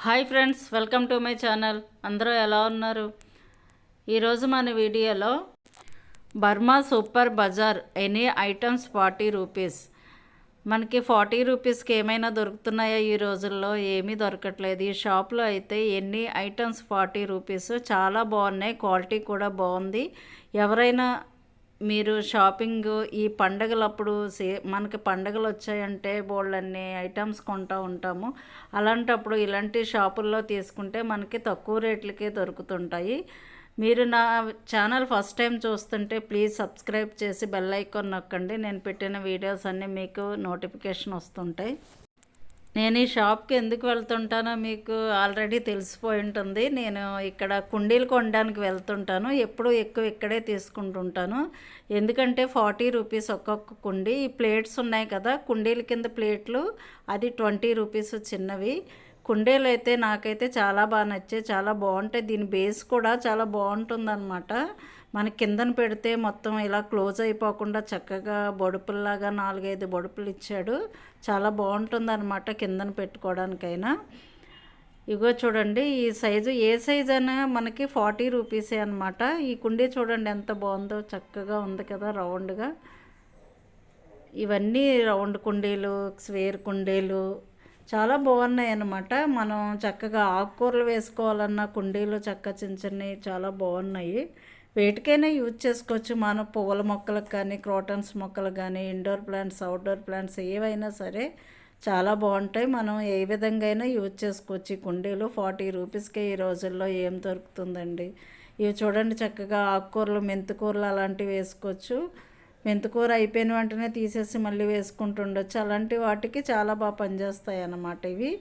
Hi friends, welcome to my channel. అందరూ ఎలా ఉన్నారు? ఈరోజు మన వీడియోలో Burma super Bazar any items 40 rupees. మనకి 40 రూపీస్కి ఏమైనా దొరుకుతున్నాయా? ఈ రోజుల్లో ఏమీ దొరకట్లేదు. ఈ షాప్లో అయితే ఎన్ని ఐటమ్స్ 40 రూపీస్. చాలా బాగున్నాయి, క్వాలిటీ కూడా బాగుంది. ఎవరైనా మీరు షాపింగ్ ఈ పండగలప్పుడు మనకి పండగలు వచ్చాయంటే బోల్డన్ని ఐటమ్స్ కొంటూ ఉంటాము. అలాంటప్పుడు ఇలాంటి షాపుల్లో తీసుకుంటే మనకి తక్కువ రేట్లకే దొరుకుతుంటాయి. మీరు నా ఛానల్ ఫస్ట్ టైం చూస్తుంటే ప్లీజ్ సబ్స్క్రైబ్ చేసి బెల్ ఐకాన్ నొక్కండి. నేను పెట్టిన వీడియోస్ అన్నీ మీకు నోటిఫికేషన్ వస్తుంటాయి. నేను ఈ షాప్కి ఎందుకు వెళ్తుంటానో మీకు ఆల్రెడీ తెలిసిపోయి ఉంటుంది. నేను ఇక్కడ కుండీలు కొనడానికి వెళ్తుంటాను. ఎప్పుడూ ఎక్కువ ఇక్కడే తీసుకుంటుంటాను. ఎందుకంటే 40 రూపీస్ ఒక్కొక్క కుండీ. ఈ ప్లేట్స్ ఉన్నాయి కదా, కుండీల కింద ప్లేట్లు, అది 20 రూపీస్ చిన్నవి. కుండీలు అయితే నాకైతే చాలా బాగా నచ్చాయి, చాలా బాగుంటాయి. దీని బేస్ కూడా చాలా బాగుంటుందన్నమాట. మన కిందన పెడితే మొత్తం ఇలా క్లోజ్ అయిపోకుండా చక్కగా బొడుపుల్లాగా 4-5 బొడుపులు ఇచ్చాడు. చాలా బాగుంటుంది అనమాట కిందన పెట్టుకోవడానికైనా. ఇగో చూడండి, ఈ సైజు ఏ సైజు అయినా మనకి 40 రూపీసే అనమాట. ఈ కుండీ చూడండి ఎంత బాగుందో, చక్కగా ఉంది కదా రౌండ్గా. ఇవన్నీ రౌండ్ కుండీలు, స్క్వేర్ కుండీలు చాలా బాగున్నాయి అన్నమాట. మనం చక్కగా ఆకుకూరలు వేసుకోవాలన్న కుండీలు చిన్న చిన్నవి చాలా బాగున్నాయి. వేటికైనా యూజ్ చేసుకోవచ్చు. మన పువ్వుల మొక్కలకు కానీ, క్రోటన్స్ మొక్కలు కానీ, ఇండోర్ ప్లాంట్స్, అవుట్డోర్ ప్లాంట్స్ ఏవైనా సరే చాలా బాగుంటాయి. మనం ఏ విధంగా అయినా యూజ్ చేసుకోవచ్చు. ఈ కుండీలు 40 రూపీస్కే ఈ రోజుల్లో ఏం దొరుకుతుందండి. ఇవి చూడండి, చక్కగా ఆకుకూరలు, మెంతికూరలు అలాంటివి వేసుకోవచ్చు. మెంతికూర అయిపోయిన వెంటనే తీసేసి మళ్ళీ వేసుకుంటుండొచ్చు. అలాంటి వాటికి చాలా బాగా పనిచేస్తాయి అన్నమాట ఇవి.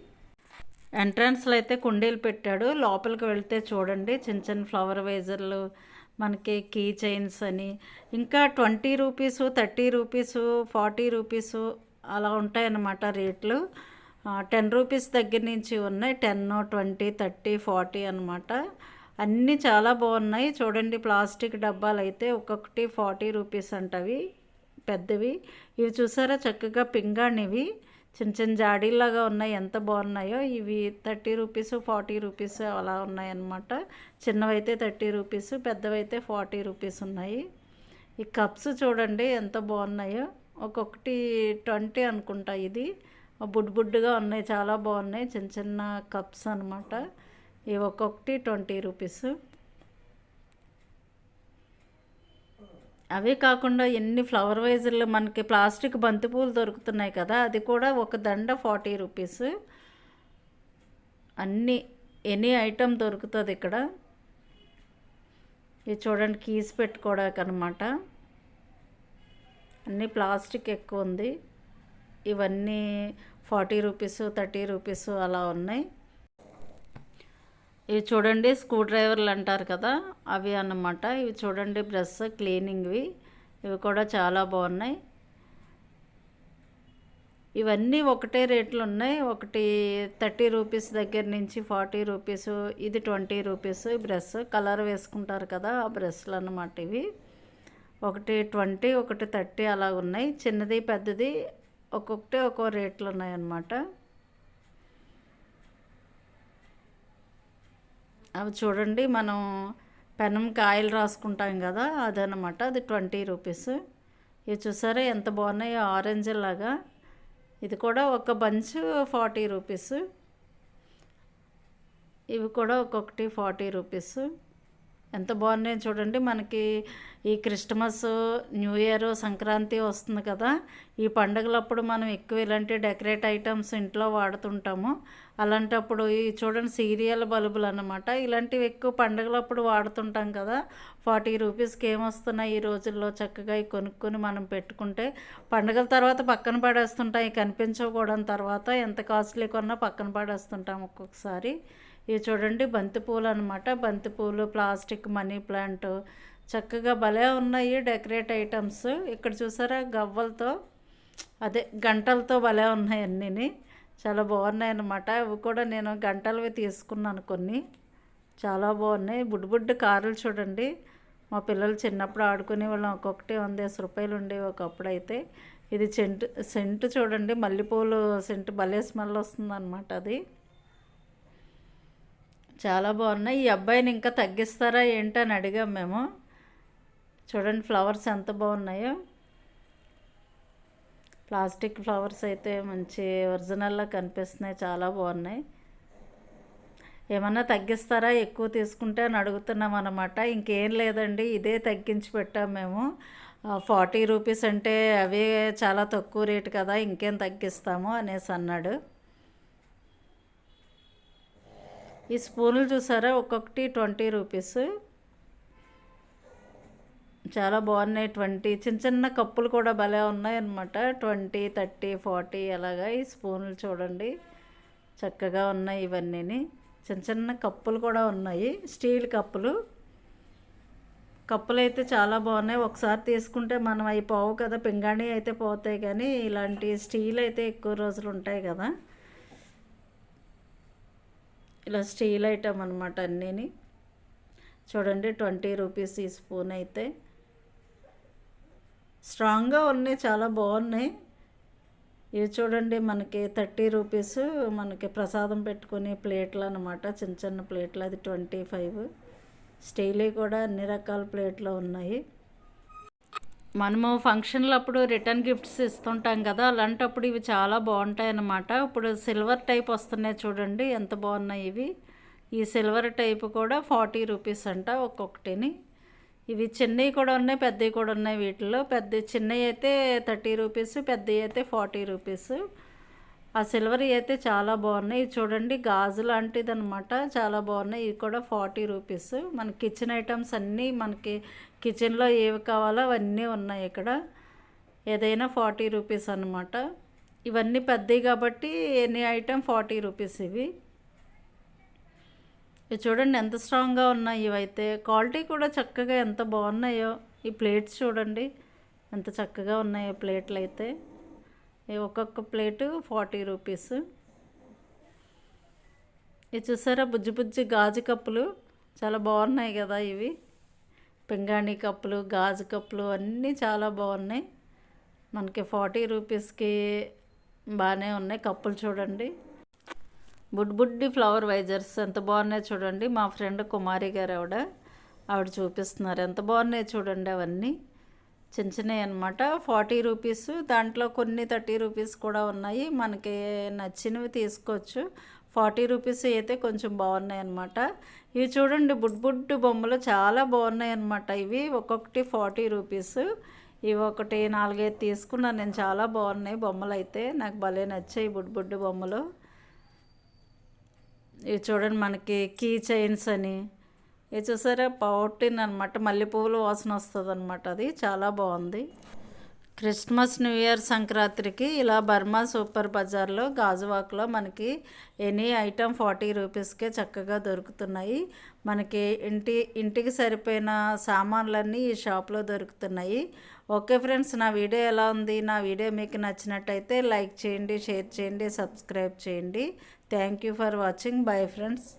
ఎంట్రన్స్లో అయితే కుండీలు పెట్టాడు. లోపలికి వెళ్తే చూడండి చిన్న చిన్న ఫ్లవర్ వేజర్లు, మనకి కీ చైన్స్ అని, ఇంకా 20 రూపీసు, 30 రూపీసు, 40 రూపీసు అలా ఉంటాయన్నమాట రేట్లు. 10 రూపీస్ దగ్గర నుంచి ఉన్నాయి. 10, 20, 30, 40 అనమాట. అన్నీ చాలా బాగున్నాయి. చూడండి, ప్లాస్టిక్ డబ్బాలు అయితే ఒక్కొక్కటి 40 రూపీస్ అంటవి, పెద్దవి. ఇవి చూసారా చక్కగా పింగాణివి, చిన్న చిన్న జాడీలాగా ఉన్నాయి, ఎంత బాగున్నాయో. ఇవి 30 రూపీస్, 40 రూపీస్ అలా ఉన్నాయన్నమాట. చిన్నవైతే 30 రూపీస్, పెద్దవైతే 40 రూపీస్ ఉన్నాయి. ఈ కప్స్ చూడండి ఎంత బాగున్నాయో. ఒక్కొక్కటి 20 అనుకుంటా. ఇది బుడ్డుగా ఉన్నాయి, చాలా బాగున్నాయి. చిన్న చిన్న కప్స్ అనమాట. ఇవి ఒక్కొక్కటి 20 రూపీస్. అవే కాకుండా ఎన్ని ఫ్లవర్ వైజర్లు, మనకి ప్లాస్టిక్ బంతిపూలు దొరుకుతున్నాయి కదా, అది కూడా ఒక దండ 40 రూపీస్. అన్నీ ఎనీ ఐటమ్ దొరుకుతుంది ఇక్కడ. ఇది చూడండి, కీస్ పెట్టుకోవడానికి అనమాట. అన్నీ ప్లాస్టిక్ ఎక్కువ ఉంది. ఇవన్నీ 40 రూపీస్, 30 రూపీస్ అలా ఉన్నాయి. ఇవి చూడండి, స్క్రూ డ్రైవర్లు అంటారు కదా, అవి అన్నమాట. ఇవి చూడండి, బ్రష్ క్లీనింగ్వి. ఇవి కూడా చాలా బాగున్నాయి. ఇవన్నీ ఒకటే రేట్లు ఉన్నాయి. ఒకటి 30 రూపీస్ దగ్గర నుంచి 40 రూపీస్, ఇది 20 రూపీస్. బ్రష్ కలర్ వేసుకుంటారు కదా, ఆ బ్రష్లు అన్నమాట ఇవి. ఒకటి 20, ఒకటి 30 అలా ఉన్నాయి. చిన్నది పెద్దది ఒక్కొక్కటి ఒక్కో రేట్లు ఉన్నాయన్నమాట. అవి చూడండి, మనం పెనంకి ఆయిల్ రాసుకుంటాం కదా, అదనమాట. అది 20 రూపీస్. ఇవి చూసారా ఎంత బాగున్నాయో, ఆరెంజ్ లాగా. ఇది కూడా ఒక బంచ్ 40 రూపీస్. ఇవి కూడా ఒక్కొక్కటి 40 రూపీస్. ఎంత బాగున్నాయో చూడండి. మనకి ఈ క్రిస్మస్, న్యూ ఇయర్, సంక్రాంతి వస్తుంది కదా, ఈ పండుగలప్పుడు మనం ఎక్కువ ఇలాంటి డెకరేట్ ఐటమ్స్ ఇంట్లో వాడుతుంటాము. అలాంటప్పుడు ఈ చూడండి, సీరియల్ బల్బులు అన్నమాట. ఇలాంటివి ఎక్కువ పండుగలప్పుడు వాడుతుంటాం కదా. 40 రూపీస్కి ఏమొస్తున్నాయి ఈ రోజుల్లో. చక్కగా ఇవి కొనుక్కొని మనం పెట్టుకుంటే పండుగల తర్వాత పక్కన పడేస్తుంటాం. కనిపించకూడని తర్వాత ఎంత కాస్ట్లీ కొన్నా పక్కన పడేస్తుంటాం ఒక్కొక్కసారి. ఇవి చూడండి, బంతిపూలు అనమాట. బంతిపూలు, ప్లాస్టిక్ మనీ ప్లాంట్ చక్కగా భలే ఉన్నాయి డెకరేట్ ఐటమ్స్. ఇక్కడ చూసారా, గవ్వలతో, అదే గంటలతో భలే ఉన్నాయి అన్నీ. చాలా బాగున్నాయి అన్నమాట. అవి కూడా నేను గంటలవి తీసుకున్నాను కొన్ని, చాలా బాగున్నాయి. బుడ్డు కారులు చూడండి, మా పిల్లలు చిన్నప్పుడు ఆడుకునే వాళ్ళం. ఒక్కొక్కటి 100 రూపాయలు ఉండేవి ఒకప్పుడు అయితే. ఇది సెంటు చూడండి, మల్లెపూలు సెంటు భలే స్మెల్ వస్తుంది అనమాట అది. చాలా బాగున్నాయి. ఈ అబ్బాయిని ఇంకా తగ్గిస్తారా ఏంటని అడిగాం మేము. చూడండి ఫ్లవర్స్ ఎంత బాగున్నాయో. ప్లాస్టిక్ ఫ్లవర్స్ అయితే మంచి ఒరిజినల్లా కనిపిస్తున్నాయి, చాలా బాగున్నాయి. ఏమన్నా తగ్గిస్తారా ఎక్కువ తీసుకుంటే అని అడుగుతున్నాం అన్నమాట. ఇంకేం లేదండి, ఇదే తగ్గించి పెట్టాం మేము. 40 రూపీస్ అంటే అవే చాలా తక్కువ రేటు కదా, ఇంకేం తగ్గిస్తాము అనేసి అన్నాడు. ఈ స్పూన్లు చూసారా, ఒక్కొక్కటి 20 రూపీస్. చాలా బాగున్నాయి. 20 చిన్న చిన్న కప్పులు కూడా భలే ఉన్నాయి అన్నమాట. 20, 30, 40 అలాగా. ఈ స్పూన్లు చూడండి చక్కగా ఉన్నాయి. ఇవన్నీ చిన్న చిన్న కప్పులు కూడా ఉన్నాయి, స్టీల్ కప్పులు. కప్పులు అయితే చాలా బాగున్నాయి. ఒకసారి తీసుకుంటే మనం అవి పోవు కదా, పింగాణి అయితే పోతాయి, కానీ ఇలాంటి స్టీల్ అయితే ఎక్కువ రోజులు ఉంటాయి కదా. ఇలా స్టీల్ ఐటమ్ అనమాట అన్నీని. చూడండి 20 రూపీస్ ఈ స్పూన్ అయితే. స్ట్రాంగ్గా ఉన్నాయి, చాలా బాగున్నాయి. ఇవి చూడండి మనకి 30 రూపీస్. మనకి ప్రసాదం పెట్టుకునే ప్లేట్లు అనమాట, చిన్న చిన్న ప్లేట్లు. అది 25. స్టీల్ కూడా అన్ని రకాల ప్లేట్లు ఉన్నాయి. మనము ఫంక్షన్లు అప్పుడు రిటర్న్ గిఫ్ట్స్ ఇస్తుంటాం కదా, అలాంటప్పుడు ఇవి చాలా బాగుంటాయి అన్నమాట. ఇప్పుడు సిల్వర్ టైప్ వస్తున్నాయి చూడండి, ఎంత బాగున్నాయి ఇవి. ఈ సిల్వర్ టైప్ కూడా 40 రూపీస్ అంట ఒక్కొక్కటిని. ఇవి చిన్నవి కూడా ఉన్నాయి, పెద్దవి కూడా ఉన్నాయి. వీటిలో చిన్నవి అయితే 30 రూపీస్, పెద్దవి అయితే 40 రూపీస్. ఆ సిల్వర్ అయితే చాలా బాగున్నాయి. ఇవి చూడండి గాజు లాంటిది అనమాట, చాలా బాగున్నాయి. ఇవి కూడా 40 రూపీస్. మన కిచెన్ ఐటమ్స్ అన్నీ, మనకి కిచెన్లో ఏవి కావాలో అవన్నీ ఉన్నాయి ఇక్కడ. ఏదైనా 40 రూపీస్ అనమాట. ఇవన్నీ పెద్దవి కాబట్టి ఎనీ ఐటమ్ 40 రూపీస్ ఇవి. ఇవి చూడండి ఎంత స్ట్రాంగ్గా ఉన్నాయి. ఇవైతే క్వాలిటీ కూడా చక్కగా ఎంత బాగున్నాయో. ఈ ప్లేట్స్ చూడండి ఎంత చక్కగా ఉన్నాయో ప్లేట్లు అయితే. ఒక్కొక్క ప్లేటు 40 రూపీస్. ఇవి చూసారా బుజ్జి బుజ్జి గాజు కప్పులు, చాలా బాగున్నాయి కదా ఇవి. పింగాణి కప్పులు, గాజు కప్పులు అన్నీ చాలా బాగున్నాయి. మనకి 40 రూపీస్కి బాగానే ఉన్నాయి. కప్పులు చూడండి, బుడ్డి ఫ్లవర్ వైజర్స్ ఎంత బాగున్నాయి చూడండి. మా ఫ్రెండ్ కుమారి గారు ఆవిడ చూపిస్తున్నారు, ఎంత బాగున్నాయి చూడండి. అవన్నీ చిన్న చిన్నవి అనమాట, 40 రూపీస్. దాంట్లో కొన్ని 30 రూపీస్ కూడా ఉన్నాయి. మనకి నచ్చినవి తీసుకోవచ్చు. 40 రూపీస్ అయితే కొంచెం బాగున్నాయి అన్నమాట. ఇవి చూడండి బుడ్డు బొమ్మలు చాలా బాగున్నాయి అన్నమాట. ఇవి ఒక్కొక్కటి 40 రూపీస్. ఇవి ఒకటి 4-5 తీసుకున్నాను నేను, చాలా బాగున్నాయి బొమ్మలు అయితే. నాకు భలే నచ్చాయి బుడ్డు బొమ్మలు. ఇవి చూడండి మనకి కీ చైన్స్ అని. ఇది చూసారా పౌటిన్ అనమాట, మల్లెపూలు వాసన వస్తుంది అనమాట. అది చాలా బాగుంది. క్రిస్మస్, న్యూ ఇయర్, సంక్రాంతికి ఇలా బర్మా సూపర్ బజార్లో గాజువాక్లో మనకి ఎనీ ఐటమ్ 40 రూపీస్కే చక్కగా దొరుకుతున్నాయి. మనకి ఇంటికి సరిపోయిన సామాన్లన్నీ ఈ షాప్లో దొరుకుతున్నాయి. ఓకే ఫ్రెండ్స్, నా వీడియో ఎలా ఉంది? నా వీడియో మీకు నచ్చినట్టయితే లైక్ చేయండి, షేర్ చేయండి, సబ్స్క్రైబ్ చేయండి. Thank you for watching. Bye friends.